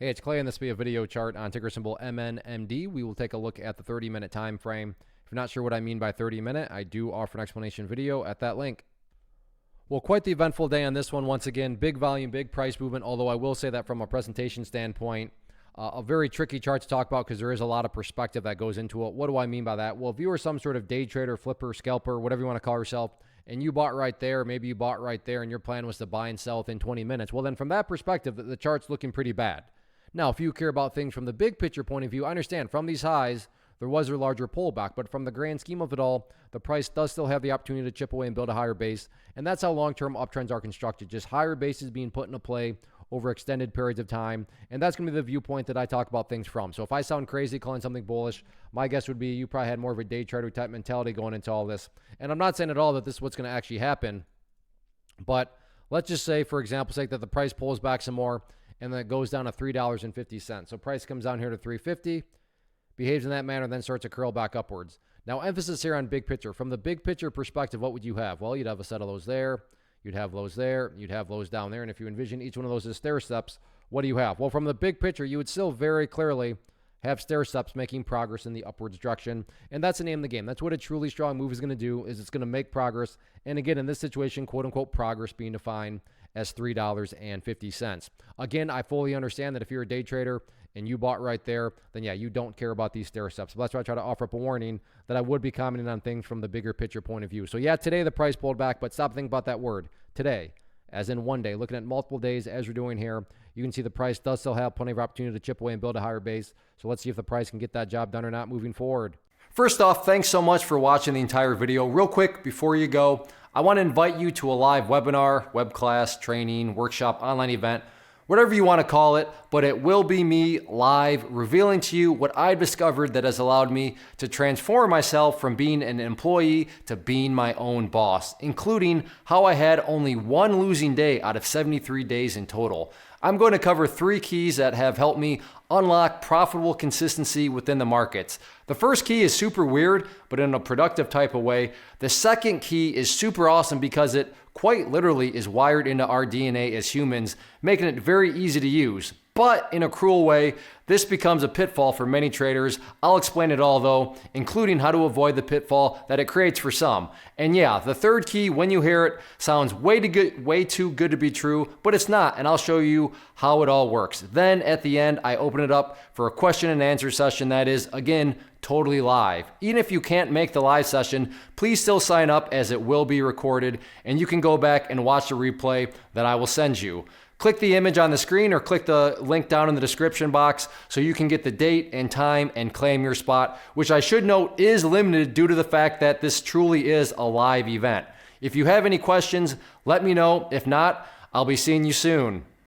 Hey, it's Clay, and this will be a video chart on ticker symbol MNMD. We will take a look at the 30-minute time frame. If you're not sure what I mean by 30-minute, I do offer an explanation video at that link. Well, quite the eventful day on this one. Once again, big volume, big price movement, although I will say that from a presentation standpoint, a very tricky chart to talk about because there is a lot of perspective that goes into it. What do I mean by that? Well, if you are some sort of day trader, flipper, scalper, whatever you want to call yourself, and you bought right there, maybe you bought right there, and your plan was to buy and sell within 20 minutes, well, then from that perspective, the chart's looking pretty bad. Now, if you care about things from the big picture point of view, I understand from these highs, there was a larger pullback, but from the grand scheme of it all, the price does still have the opportunity to chip away and build a higher base, and that's how long-term uptrends are constructed, just higher bases being put into play over extended periods of time, and that's going to be the viewpoint that I talk about things from. So if I sound crazy calling something bullish, my guess would be you probably had more of a day trader type mentality going into all this, and I'm not saying at all that this is what's going to actually happen, but let's just say, for example's sake, that the price pulls back some more, and then it goes down to $3.50. So price comes down here to $3.50, behaves in that manner, then starts to curl back upwards. Now, emphasis here on big picture. From the big picture perspective, what would you have? Well, you'd have a set of lows there, you'd have lows there, you'd have lows down there, and if you envision each one of those as stair steps, what do you have? Well, from the big picture, you would still very clearly have stair steps making progress in the upwards direction, and that's the name of the game. That's what a truly strong move is going to do, is it's going to make progress, and again, in this situation, quote-unquote progress being defined as $3.50. Again, I fully understand that if you're a day trader and you bought right there, then yeah, you don't care about these stair steps. So that's why I try to offer up a warning that I would be commenting on things from the bigger picture point of view. So yeah, today the price pulled back, but stop thinking about that word, today, as in one day. Looking at multiple days as we're doing here, you can see the price does still have plenty of opportunity to chip away and build a higher base. So let's see if the price can get that job done or not moving forward. First off, thanks so much for watching the entire video. Real quick, before you go, I want to invite you to a live webinar, web class, training, workshop, online event, whatever you want to call it, but it will be me live revealing to you what I've discovered that has allowed me to transform myself from being an employee to being my own boss, including how I had only one losing day out of 73 days in total. I'm going to cover 3 keys that have helped me unlock profitable consistency within the markets. The first key is super weird, but in a productive type of way. The second key is super awesome because it quite literally is wired into our DNA as humans, making it very easy to use. But in a cruel way, this becomes a pitfall for many traders. I'll explain it all though, including how to avoid the pitfall that it creates for some. And yeah, the third key, when you hear it, sounds way too good to be true, but it's not, and I'll show you how it all works. Then at the end, I open it up for a question and answer session that is, again, totally live. Even if you can't make the live session, please still sign up as it will be recorded, and you can go back and watch the replay that I will send you. Click the image on the screen or click the link down in the description box so you can get the date and time and claim your spot, which I should note is limited due to the fact that this truly is a live event. If you have any questions, let me know. If not, I'll be seeing you soon.